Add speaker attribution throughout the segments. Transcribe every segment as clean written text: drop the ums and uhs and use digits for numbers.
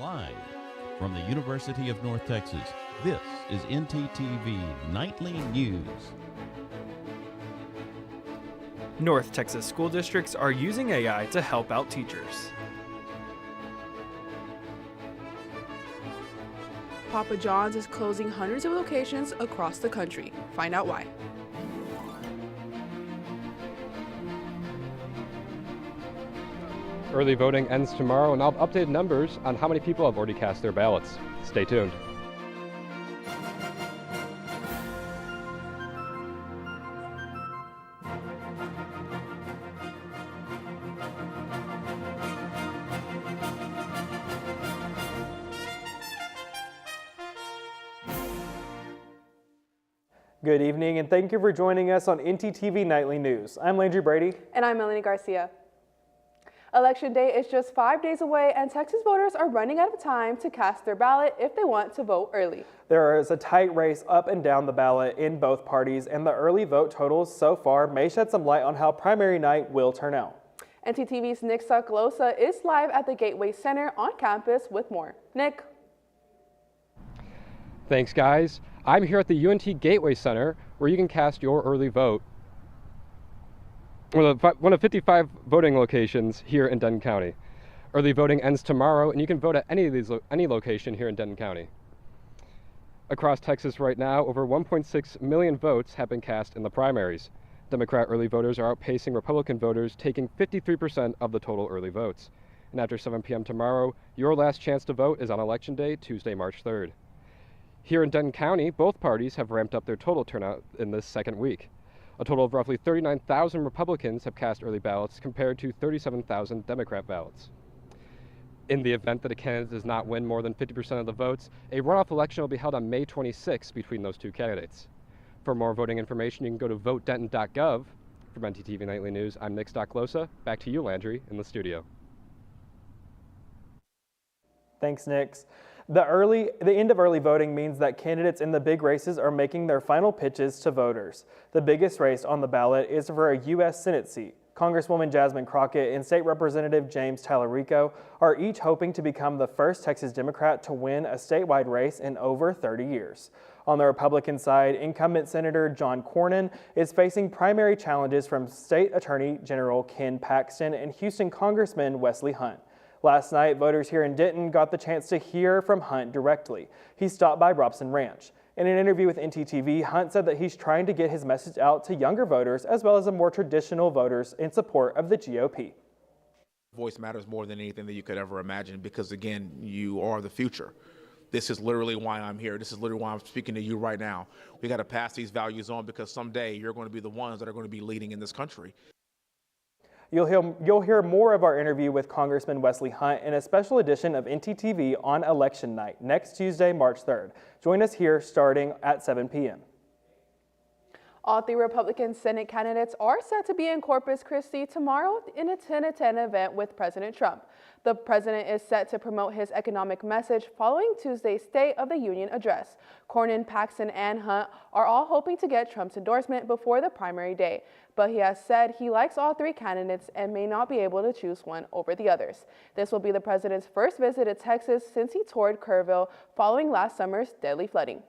Speaker 1: Live from the University of North Texas, this is NTTV Nightly News.
Speaker 2: North Texas school districts are using AI to help out teachers.
Speaker 3: Papa John's is closing hundreds of locations across the country. Find out why.
Speaker 4: Early voting ends tomorrow, and I'll have updated numbers on how many people have already cast their ballots. Stay tuned.
Speaker 5: Good evening, and thank you for joining us on NTTV Nightly News. I'm Landry Brady.
Speaker 3: And I'm Melanie Garcia. Election day is just 5 days away, and Texas voters are running out of time to cast their ballot if they want to vote early.
Speaker 5: There is a tight race up and down the ballot in both parties, and the early vote totals so far may shed some light on how primary night will turn out.
Speaker 3: NTTV's Nick Saclosa is live at the Gateway Center on campus with more. Nick.
Speaker 4: Thanks, guys. I'm here at the UNT Gateway Center, where you can cast your early vote. One of 55 voting locations here in Denton County. Early voting ends tomorrow, and you can vote at any location here in Denton County. Across Texas right now, over 1.6 million votes have been cast in the primaries. Democrat early voters are outpacing Republican voters, taking 53% of the total early votes. And after 7 p.m. tomorrow, your last chance to vote is on Election Day, Tuesday, March 3rd. Here in Denton County, both parties have ramped up their total turnout in this second week. A total of roughly 39,000 Republicans have cast early ballots compared to 37,000 Democrat ballots. In the event that a candidate does not win more than 50% of the votes, a runoff election will be held on May 26 between those two candidates. For more voting information, you can go to votedenton.gov. From NTTV Nightly News, I'm Nick Stocklosa. Back to you, Landry, in the studio.
Speaker 5: Thanks, Nick. The end of early voting means that candidates in the big races are making their final pitches to voters. The biggest race on the ballot is for a U.S. Senate seat. Congresswoman Jasmine Crockett and State Representative James Tallarico are each hoping to become the first Texas Democrat to win a statewide race in over 30 years. On the Republican side, incumbent Senator John Cornyn is facing primary challenges from State Attorney General Ken Paxton and Houston Congressman Wesley Hunt. Last night, voters here in Denton got the chance to hear from Hunt directly. He stopped by Robson Ranch. In an interview with NTTV, Hunt said that he's trying to get his message out to younger voters as well as the more traditional voters in support of the GOP.
Speaker 6: Voice matters more than anything that you could ever imagine because, again, you are the future. This is literally why I'm here. This is literally why I'm speaking to you right now. We got to pass these values on because someday you're going to be the ones that are going to be leading in this country.
Speaker 5: You'll hear more of our interview with Congressman Wesley Hunt in a special edition of NTTV on Election Night, next Tuesday, March 3rd. Join us here starting at 7 p.m.
Speaker 3: All three Republican Senate candidates are set to be in Corpus Christi tomorrow in a 10-10 event with President Trump. The president is set to promote his economic message following Tuesday's State of the Union address. Cornyn, Paxton, and Hunt are all hoping to get Trump's endorsement before the primary day, but he has said he likes all three candidates and may not be able to choose one over the others. This will be the president's first visit to Texas since he toured Kerrville following last summer's deadly flooding.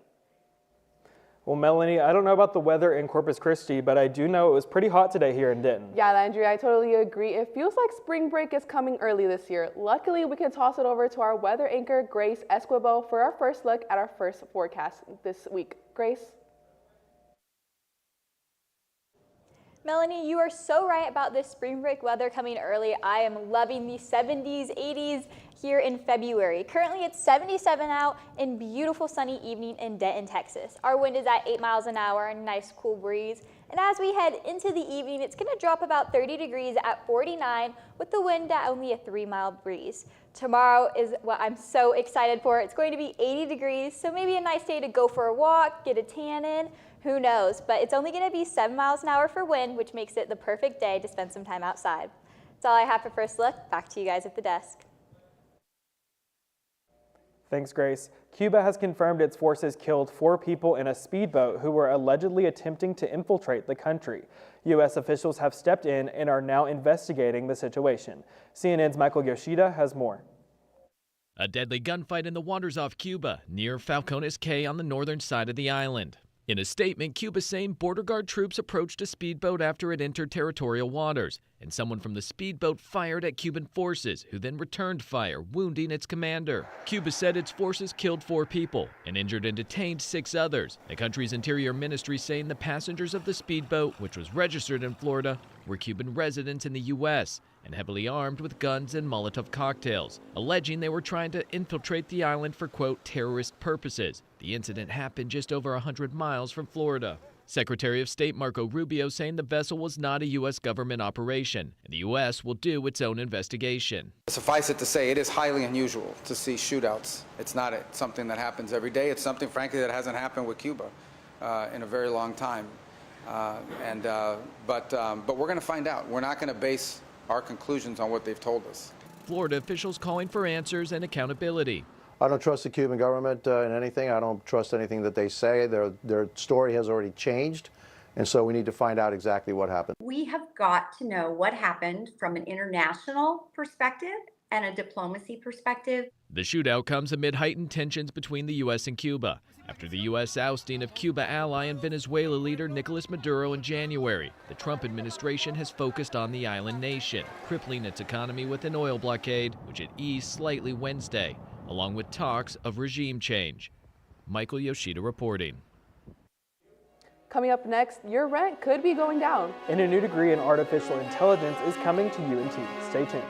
Speaker 5: Well, Melanie, I don't know about the weather in Corpus Christi, but I do know it was pretty hot today here in Denton.
Speaker 3: Yeah, Landry, I totally agree. It feels like spring break is coming early this year. Luckily, we can toss it over to our weather anchor, Grace Esquivel, for our first look at our first forecast this week. Grace?
Speaker 7: Melanie, you are so right about this spring break weather coming early. I am loving the 70s, 80s here in February. Currently, it's 77 out and beautiful sunny evening in Denton, Texas. Our wind is at 8 miles an hour, a nice cool breeze. And as we head into the evening, it's going to drop about 30 degrees at 49 with the wind at only a 3-mile breeze. Tomorrow is what I'm so excited for. It's going to be 80 degrees, so maybe a nice day to go for a walk, get a tan in. Who knows, but it's only going to be 7 miles an hour for wind, which makes it the perfect day to spend some time outside. That's all I have for First Look. Back to you guys at the desk.
Speaker 5: Thanks, Grace. Cuba has confirmed its forces killed 4 people in a speedboat who were allegedly attempting to infiltrate the country. U.S. officials have stepped in and are now investigating the situation. CNN's Michael Yoshida has more.
Speaker 8: A deadly gunfight in the waters off Cuba, near Falcones Cay on the northern side of the island. In a statement, Cuba saying border guard troops approached a speedboat after it entered territorial waters, and someone from the speedboat fired at Cuban forces, who then returned fire, wounding its commander. Cuba said its forces killed 4 people and injured and detained 6 others. The country's interior ministry saying the passengers of the speedboat, which was registered in Florida, were Cuban residents in the U.S. and heavily armed with guns and Molotov cocktails, alleging they were trying to infiltrate the island for, quote, terrorist purposes. The incident happened just over 100 miles from Florida. Secretary of State Marco Rubio saying the vessel was not a U.S. government operation, and the U.S. will do its own investigation.
Speaker 9: Suffice it to say, it is highly unusual to see shootouts. It's not something that happens every day. It's something, frankly, that hasn't happened with Cuba in a very long time. But we're going to find out. We're not going to base our conclusions on what they've told us.
Speaker 8: Florida officials calling for answers and accountability.
Speaker 10: I don't trust the Cuban government in anything. I don't trust anything that they say. Their story has already changed, and so we need to find out exactly what happened.
Speaker 11: We have got to know what happened from an international perspective and a diplomacy perspective.
Speaker 8: The shootout comes amid heightened tensions between the U.S. and Cuba, after the U.S. ousting of Cuba ally and Venezuela leader Nicolas Maduro in January. The Trump administration has focused on the island nation, crippling its economy with an oil blockade, which it eased slightly Wednesday, along with talks of regime change. Michael Yoshida reporting.
Speaker 3: Coming up next, your rent could be going down.
Speaker 5: And a new degree in artificial intelligence is coming to UNT. Stay tuned.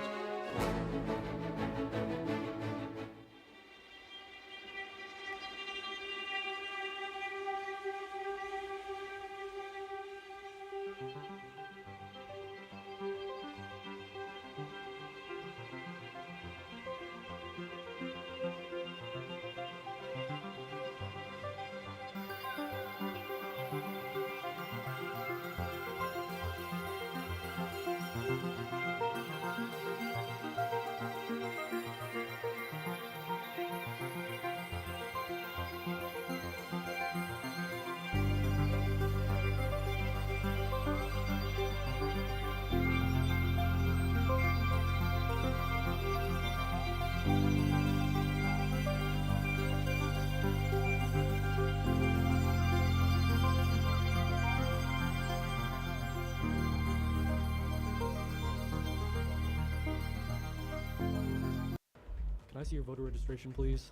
Speaker 12: Can I see your voter registration, please?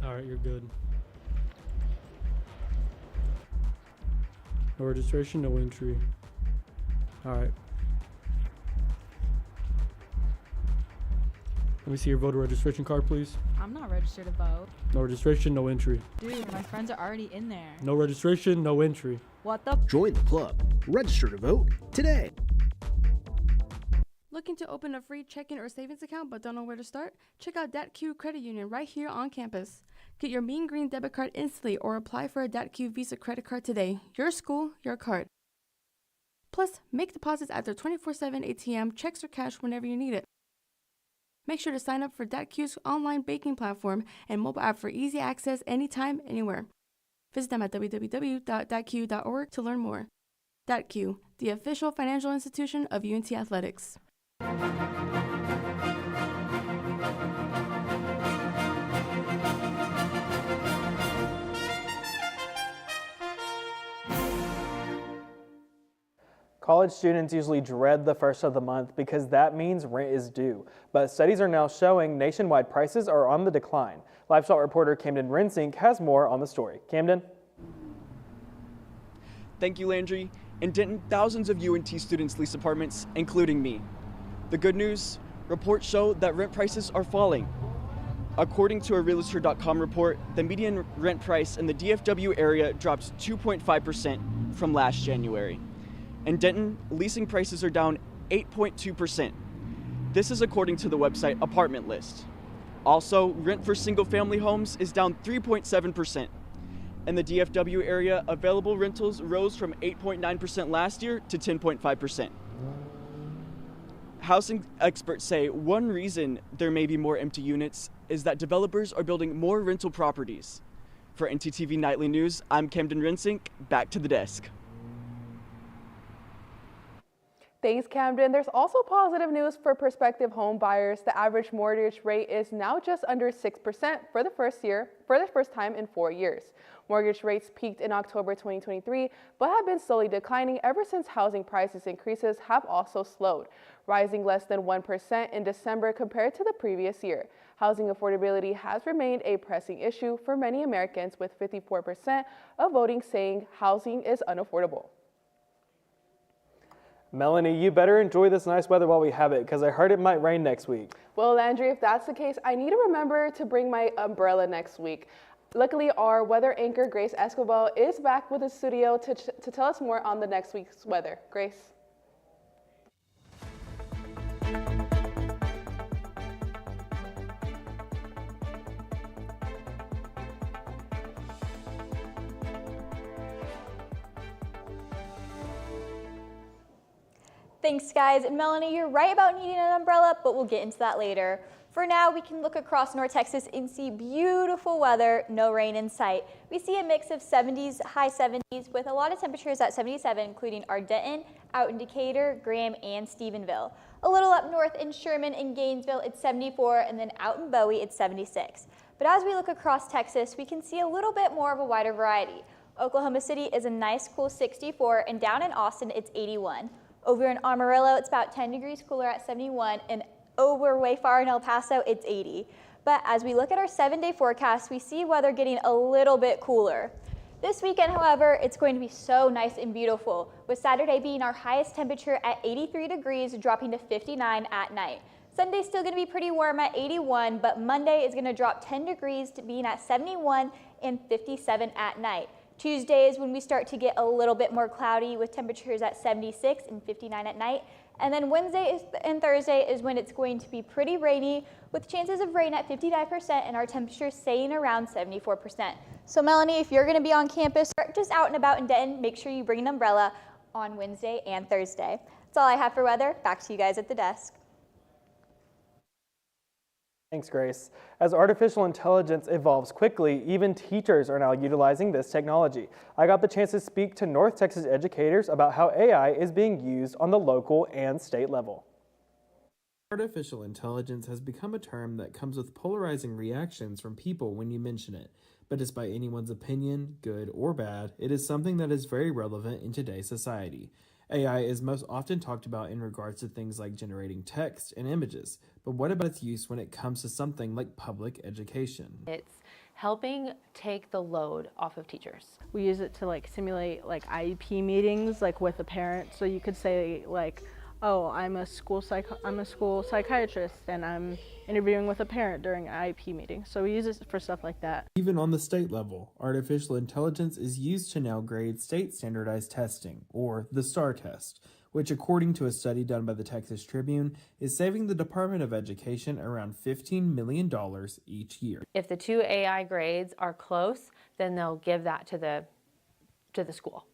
Speaker 12: All right, you're good. No registration, no entry. All right. Let me see your voter registration card, please.
Speaker 13: I'm not registered to vote.
Speaker 12: No registration, no entry.
Speaker 13: Dude, my friends are already in there.
Speaker 12: No registration, no entry.
Speaker 13: What the?
Speaker 14: Join the club. Register to vote today.
Speaker 15: Looking to open a free checking or savings account but don't know where to start? Check out DATQ Credit Union right here on campus. Get your Mean Green debit card instantly or apply for a DATQ Visa credit card today. Your school, your card. Plus, make deposits at their 24/7 ATM, checks or cash whenever you need it. Make sure to sign up for DATQ's online banking platform and mobile app for easy access anytime, anywhere. Visit them at www.datq.org to learn more. DATQ, the official financial institution of UNT Athletics.
Speaker 5: College students usually dread the first of the month because that means rent is due. But studies are now showing nationwide prices are on the decline. Livestock reporter Camden Rensink has more on the story. Camden?
Speaker 16: Thank you, Landry. In Denton, thousands of UNT students lease apartments, including me. The good news, reports show that rent prices are falling. According to a Realtor.com report, the median rent price in the DFW area dropped 2.5% from last January. In Denton, leasing prices are down 8.2%. This is according to the website Apartment List. Also, rent for single-family homes is down 3.7%. In the DFW area, available rentals rose from 8.9% last year to 10.5%. Housing experts say one reason there may be more empty units is that developers are building more rental properties. For NTTV Nightly News, I'm Camden Rensink. Back to the desk.
Speaker 3: Thanks, Camden. There's also positive news for prospective home buyers. The average mortgage rate is now just under 6% for the first time in 4 years. Mortgage rates peaked in October 2023, but have been slowly declining ever since housing prices increases have also slowed, rising less than 1% in December compared to the previous year. Housing affordability has remained a pressing issue for many Americans, with 54% of voting saying housing is unaffordable.
Speaker 5: Melanie, you better enjoy this nice weather while we have it, because I heard it might rain next week.
Speaker 3: Well, Landry, if that's the case, I need to remember to bring my umbrella next week. Luckily, our weather anchor, Grace Escobar, is back with the studio to tell us more on the next week's weather. Grace?
Speaker 7: Thanks, guys. And Melanie, you're right about needing an umbrella, but we'll get into that later. For now, we can look across North Texas and see beautiful weather, no rain in sight. We see a mix of 70s, high 70s, with a lot of temperatures at 77, including Ardenton, out in Decatur, Graham, and Stephenville. A little up north in Sherman and Gainesville, it's 74, and then out in Bowie, it's 76. But as we look across Texas, we can see a little bit more of a wider variety. Oklahoma City is a nice, cool 64, and down in Austin, it's 81. Over in Amarillo, it's about 10 degrees cooler at 71, and over way far in El Paso, it's 80. But as we look at our 7-day forecast, we see weather getting a little bit cooler. This weekend, however, it's going to be so nice and beautiful, with Saturday being our highest temperature at 83 degrees, dropping to 59 at night. Sunday's still going to be pretty warm at 81, but Monday is going to drop 10 degrees to being at 71 and 57 at night. Tuesday is when we start to get a little bit more cloudy, with temperatures at 76 and 59 at night. And then Wednesday and Thursday is when it's going to be pretty rainy, with chances of rain at 59% and our temperatures staying around 74%. So Melanie, if you're going to be on campus or just out and about in Denton, make sure you bring an umbrella on Wednesday and Thursday. That's all I have for weather. Back to you guys at the desk.
Speaker 5: Thanks, Grace. As artificial intelligence evolves quickly, even teachers are now utilizing this technology. I got the chance to speak to North Texas educators about how AI is being used on the local and state level.
Speaker 17: Artificial intelligence has become a term that comes with polarizing reactions from people when you mention it. But despite anyone's opinion, good or bad, it is something that is very relevant in today's society. AI is most often talked about in regards to things like generating text and images, but what about its use when it comes to something like public education?
Speaker 18: It's helping take the load off of teachers.
Speaker 19: We use it to simulate IEP meetings with a parent. So you could say oh, I'm a school psychiatrist and I'm interviewing with a parent during an IEP meeting. So we use it for stuff like that.
Speaker 17: Even on the state level, artificial intelligence is used to now grade state standardized testing, or the STAR test, which according to a study done by the Texas Tribune, is saving the Department of Education around $15 million each year.
Speaker 18: If the two AI grades are close, then they'll give that to the school.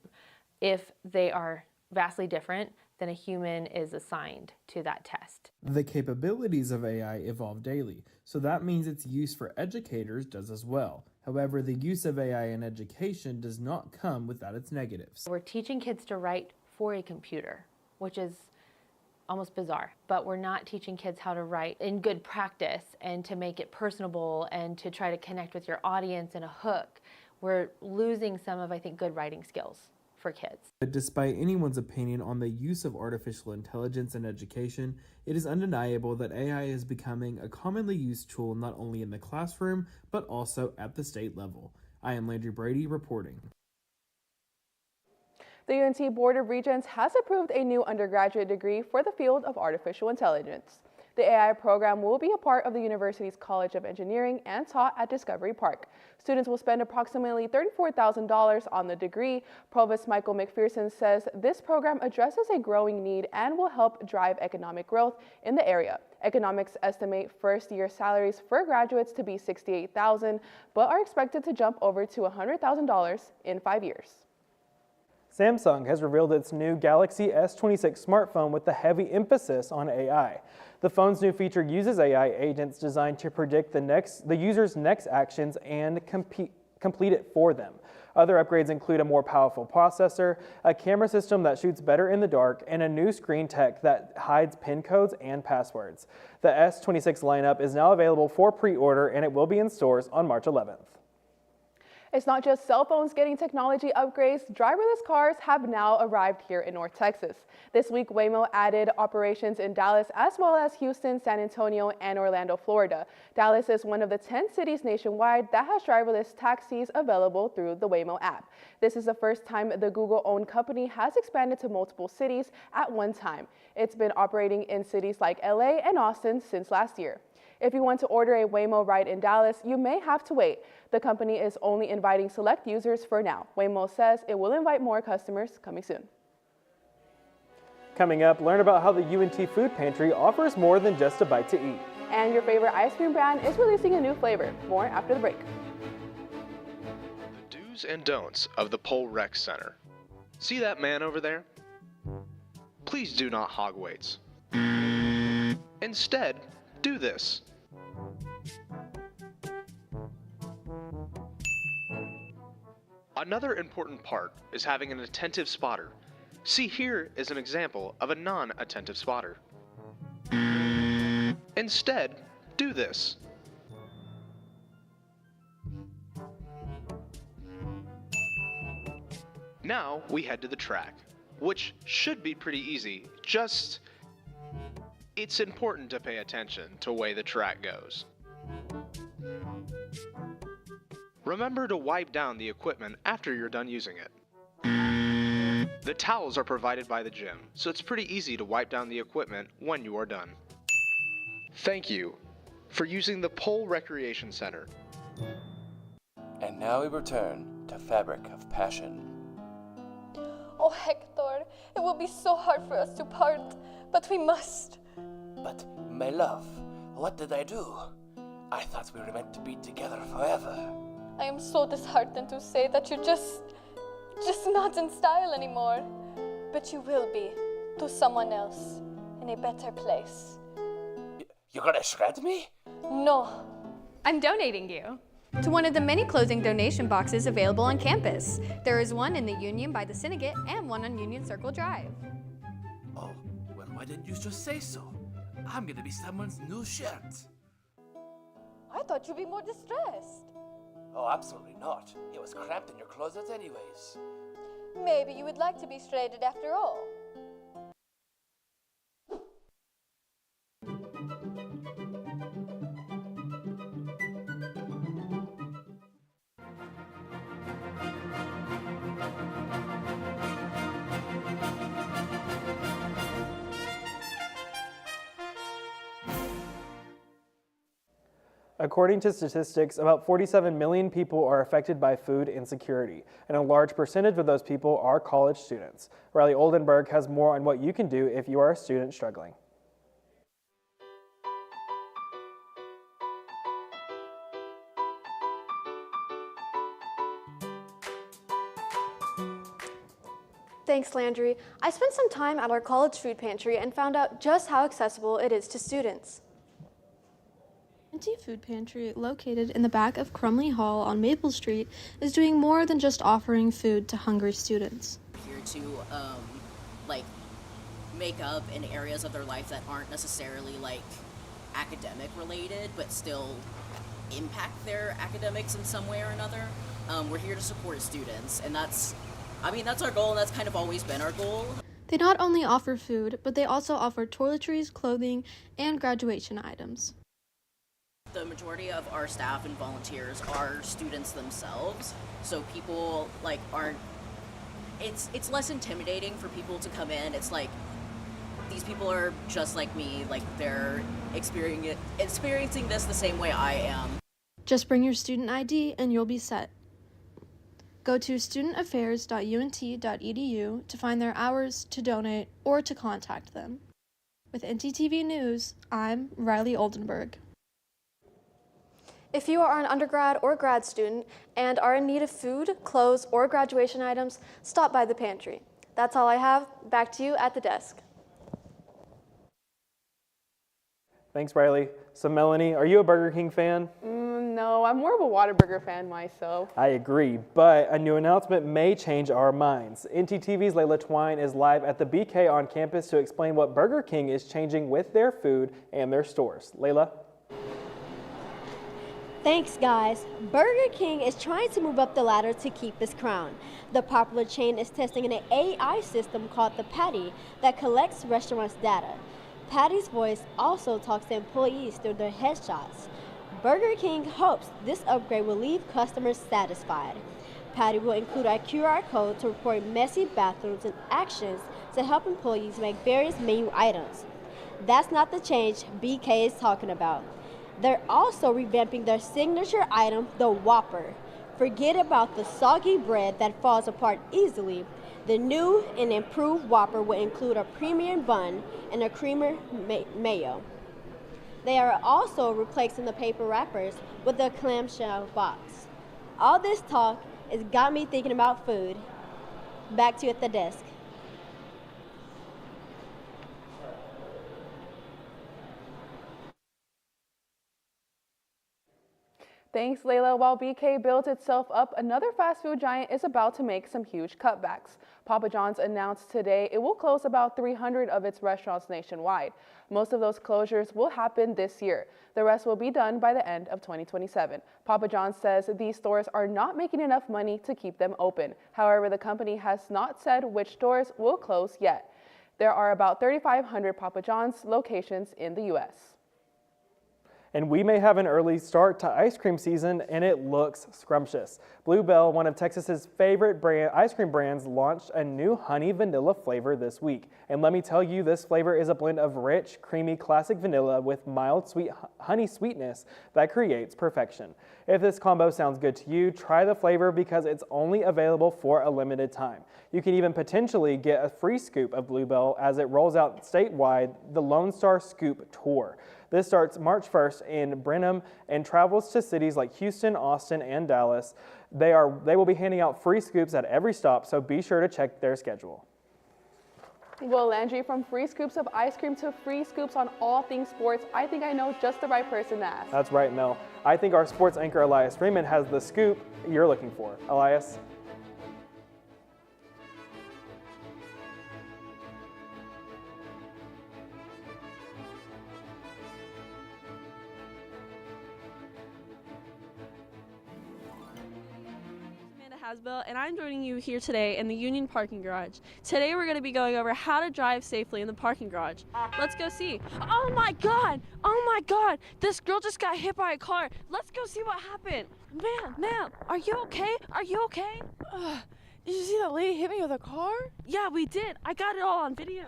Speaker 18: If they are vastly different, then a human is assigned to that test.
Speaker 17: The capabilities of AI evolve daily, so that means its use for educators does as well. However, the use of AI in education does not come without its negatives.
Speaker 18: We're teaching kids to write for a computer, which is almost bizarre, but we're not teaching kids how to write in good practice and to make it personable and to try to connect with your audience in a hook. We're losing some of, I think, good writing skills for kids.
Speaker 17: But despite anyone's opinion on the use of artificial intelligence in education, it is undeniable that AI is becoming a commonly used tool not only in the classroom, but also at the state level. I am Landry Brady reporting.
Speaker 3: The UNT Board of Regents has approved a new undergraduate degree for the field of artificial intelligence. The AI program will be a part of the university's College of Engineering and taught at Discovery Park. Students will spend approximately $34,000 on the degree. Provost Michael McPherson says this program addresses a growing need and will help drive economic growth in the area. Economics estimate first-year salaries for graduates to be $68,000, but are expected to jump over to $100,000 in 5 years.
Speaker 5: Samsung has revealed its new Galaxy S26 smartphone with a heavy emphasis on AI. The phone's new feature uses AI agents designed to predict the user's next actions and complete it for them. Other upgrades include a more powerful processor, a camera system that shoots better in the dark, and a new screen tech that hides PIN codes and passwords. The S26 lineup is now available for pre-order, and it will be in stores on March 11th.
Speaker 3: It's not just cell phones getting technology upgrades. Driverless cars have now arrived here in North Texas. This week, Waymo added operations in Dallas as well as Houston, San Antonio, and Orlando, Florida. Dallas is one of the 10 cities nationwide that has driverless taxis available through the Waymo app. This is the first time the Google-owned company has expanded to multiple cities at one time. It's been operating in cities like LA and Austin since last year. If you want to order a Waymo ride in Dallas, you may have to wait. The company is only inviting select users for now. Waymo says it will invite more customers coming soon.
Speaker 5: Coming up, learn about how the UNT Food Pantry offers more than just a bite to eat.
Speaker 3: And your favorite ice cream brand is releasing a new flavor. More after the break.
Speaker 20: The do's and don'ts of the Pole Rec Center. See that man over there? Please do not hog weights. Instead, do this. Another important part is having an attentive spotter. See, here is an example of a non-attentive spotter. Instead, do this. Now we head to the track, which should be pretty easy, just it's important to pay attention to the way the track goes. Remember to wipe down the equipment after you're done using it. The towels are provided by the gym, so it's pretty easy to wipe down the equipment when you are done. Thank you for using the Pole Recreation Center.
Speaker 21: And now we return to Fabric of Passion.
Speaker 22: Oh, Hector, it will be so hard for us to part, but we must.
Speaker 21: But, my love, what did I do? I thought we were meant to be together forever.
Speaker 22: I am so disheartened to say that you're just not in style anymore. But you will be, to someone else, in a better place.
Speaker 21: You're gonna shred me?
Speaker 22: No.
Speaker 23: I'm donating you to one of the many clothing donation boxes available on campus. There is one in the Union by the Syndicate and one on Union Circle Drive.
Speaker 21: Oh, well, why didn't you just say so? I'm gonna be someone's new shirt.
Speaker 22: I thought you'd be more distressed.
Speaker 21: Oh, absolutely not. It was cramped in your closet anyways.
Speaker 22: Maybe you would like to be shredded after all.
Speaker 5: According to statistics, about 47 million people are affected by food insecurity, and a large percentage of those people are college students. Riley Oldenburg has more on what you can do if you are a student struggling.
Speaker 24: Thanks, Landry. I spent some time at our college food pantry and found out just how accessible it is to students.
Speaker 15: UNT Food Pantry, located in the back of Crumley Hall on Maple Street, is doing more than just offering food to hungry students.
Speaker 25: Here to make up in areas of their life that aren't necessarily academic related, but still impact their academics in some way or another. We're here to support students, and that's our goal, and that's kind of always been our goal.
Speaker 15: They not only offer food, but they also offer toiletries, clothing, and graduation items.
Speaker 25: The majority of our staff and volunteers are students themselves, so people aren't. It's less intimidating for people to come in. It's these people are just like me. They're experiencing this the same way I am.
Speaker 15: Just bring your student ID and you'll be set. Go to studentaffairs.unt.edu to find their hours, to donate, or to contact them. With NTTV News, I'm Riley Oldenburg.
Speaker 24: If you are an undergrad or grad student and are in need of food, clothes, or graduation items, stop by the pantry. That's all I have. Back to you at the desk.
Speaker 5: Thanks, Riley. So, Melanie, are you a Burger King fan?
Speaker 3: No, I'm more of a Whataburger fan myself.
Speaker 5: I agree, but a new announcement may change our minds. NTTV's Layla Twine is live at the BK on campus to explain what Burger King is changing with their food and their stores. Layla?
Speaker 1: Thanks, guys. Burger King is trying to move up the ladder to keep its crown. The popular chain is testing an AI system called the Patty that collects restaurants' data. Patty's voice also talks to employees through their headshots. Burger King hopes this upgrade will leave customers satisfied. Patty will include a QR code to report messy bathrooms and actions to help employees make various menu items. That's not the change BK is talking about. They're also revamping their signature item, the Whopper. Forget about the soggy bread that falls apart easily. The new and improved Whopper will include a premium bun and a creamer mayo. They are also replacing the paper wrappers with a clamshell box. All this talk has got me thinking about food. Back to you at the desk.
Speaker 3: Thanks, Layla. While BK builds itself up, another fast food giant is about to make some huge cutbacks. Papa John's announced today it will close about 300 of its restaurants nationwide. Most of those closures will happen this year. The rest will be done by the end of 2027. Papa John's says these stores are not making enough money to keep them open. However, the company has not said which stores will close yet. There are about 3,500 Papa John's locations in the U.S.
Speaker 5: And we may have an early start to ice cream season, and it looks scrumptious. Bluebell, one of Texas's favorite ice cream brands, launched a new honey vanilla flavor this week. And let me tell you, this flavor is a blend of rich, creamy classic vanilla with mild sweet honey sweetness that creates perfection. If this combo sounds good to you, try the flavor because it's only available for a limited time. You can even potentially get a free scoop of Bluebell as it rolls out statewide the Lone Star Scoop Tour. This starts March 1st in Brenham and travels to cities like Houston, Austin, and Dallas. They will be handing out free scoops at every stop, so be sure to check their schedule.
Speaker 3: Well, Landry, from free scoops of ice cream to free scoops on all things sports, I think I know just the right person to ask.
Speaker 5: That's right, Mel. I think our sports anchor Elias Freeman has the scoop you're looking for. Elias?
Speaker 2: Hasbell, and I'm joining you here today in the Union Parking Garage. Today we're going to be going over how to drive safely in the parking garage. Let's go see. Oh my god! Oh my god! This girl just got hit by a car. Let's go see what happened. Ma'am, are you okay? Are you okay?
Speaker 4: Did you see that lady hit me with a car?
Speaker 2: Yeah, we did. I got it all on video.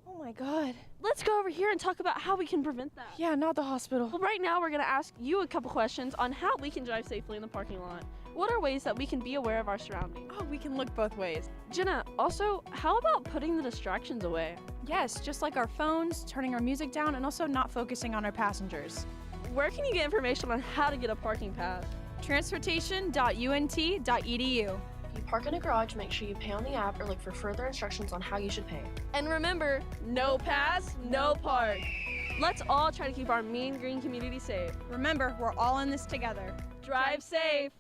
Speaker 4: Oh my god.
Speaker 2: Let's go over here and talk about how we can prevent that.
Speaker 4: Yeah, not the hospital.
Speaker 2: Well, right now we're going to ask you a couple questions on how we can drive safely in the parking lot. What are ways that we can be aware of our surroundings?
Speaker 4: Oh, we can look both ways.
Speaker 2: Jenna, also, how about putting the distractions away?
Speaker 13: Yes, just like our phones, turning our music down, and also not focusing on our passengers.
Speaker 2: Where can you get information on how to get a parking pass?
Speaker 13: Transportation.unt.edu.
Speaker 6: If you park in a garage, make sure you pay on the app or look for further instructions on how you should pay.
Speaker 2: And remember, no pass, no park. Let's all try to keep our Mean Green community safe.
Speaker 13: Remember, we're all in this together.
Speaker 2: Drive safe.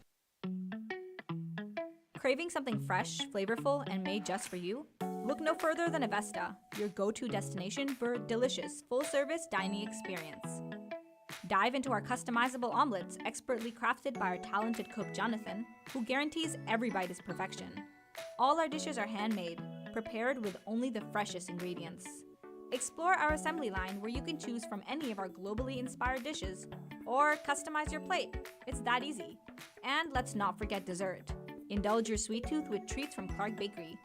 Speaker 9: Craving something fresh, flavorful, and made just for you? Look no further than Avesta, your go-to destination for a delicious, full-service dining experience. Dive into our customizable omelets, expertly crafted by our talented cook Jonathan, who guarantees every bite is perfection. All our dishes are handmade, prepared with only the freshest ingredients. Explore our assembly line where you can choose from any of our globally inspired dishes, or customize your plate. It's that easy. And let's not forget dessert. Indulge your sweet tooth with treats from Clark Bakery.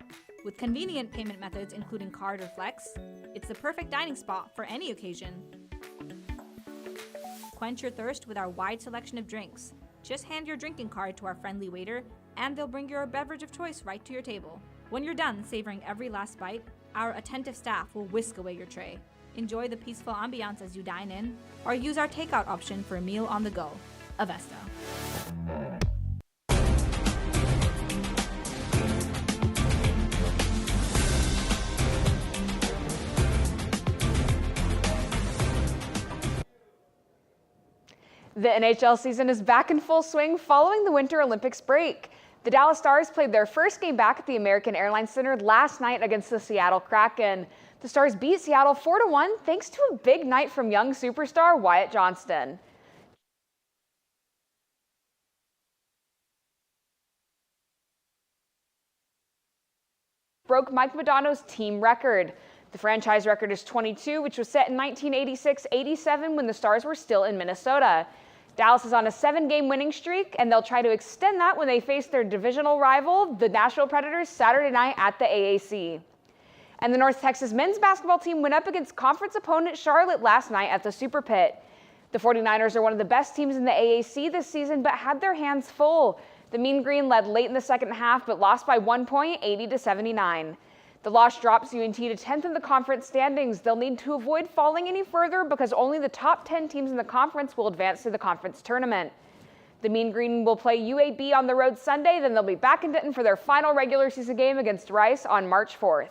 Speaker 9: With convenient payment methods including card or flex, it's the perfect dining spot for any occasion. Quench your thirst with our wide selection of drinks. Just hand your drinking card to our friendly waiter, and they'll bring your beverage of choice right to your table. When you're done savoring every last bite, our attentive staff will whisk away your tray. Enjoy the peaceful ambiance as you dine in, or use our takeout option for a meal on the go. Avesta.
Speaker 8: The NHL season is back in full swing following the Winter Olympics break. The Dallas Stars played their first game back at the American Airlines Center last night against the Seattle Kraken. The Stars beat Seattle 4-1 thanks to a big night from young superstar Wyatt Johnston. Broke Mike Modano's team record. The franchise record is 22, which was set in 1986-87 when the Stars were still in Minnesota. Dallas is on a 7-game winning streak, and they'll try to extend that when they face their divisional rival, the Nashville Predators, Saturday night at the AAC. And the North Texas men's basketball team went up against conference opponent Charlotte last night at the Super Pit. The 49ers are one of the best teams in the AAC this season, but had their hands full. The Mean Green led late in the second half, but lost by 1 point, 80-79. The loss drops UNT to 10th in the conference standings. They'll need to avoid falling any further because only the top 10 teams in the conference will advance to the conference tournament. The Mean Green will play UAB on the road Sunday, then they'll be back in Denton for their final regular season game against Rice on March 4th.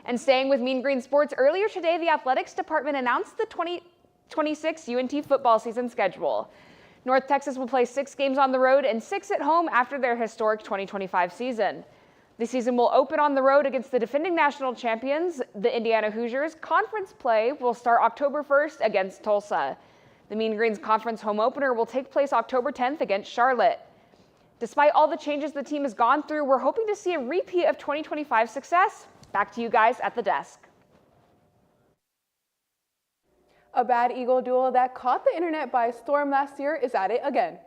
Speaker 8: And staying with Mean Green sports, earlier today, the athletics department announced the 2026 UNT football season schedule. North Texas will play 6 games on the road and 6 at home after their historic 2025 season. The season will open on the road against the defending national champions, the Indiana Hoosiers. Conference play will start October 1st against Tulsa. The Mean Green's conference home opener will take place October 10th against Charlotte. Despite all the changes the team has gone through, we're hoping to see a repeat of 2025 success. Back to you guys at the desk.
Speaker 3: A Bad Eagle duo that caught the internet by storm last year is at it again.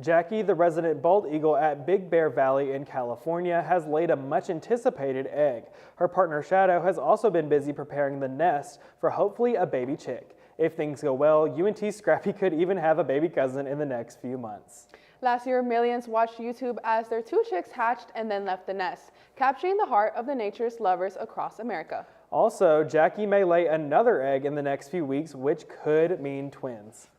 Speaker 5: Jackie, the resident bald eagle at Big Bear Valley in California, has laid a much-anticipated egg. Her partner Shadow has also been busy preparing the nest for hopefully a baby chick. If things go well, UNT Scrappy could even have a baby cousin in the next few months.
Speaker 3: Last year, millions watched YouTube as their 2 chicks hatched and then left the nest, capturing the heart of the nature's lovers across America.
Speaker 5: Also, Jackie may lay another egg in the next few weeks, which could mean twins.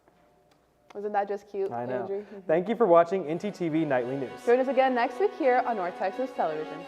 Speaker 3: Wasn't that just cute,
Speaker 5: I know.
Speaker 3: Andrew?
Speaker 5: Thank you for watching NTTV Nightly News.
Speaker 3: Join us again next week here on North Texas Television.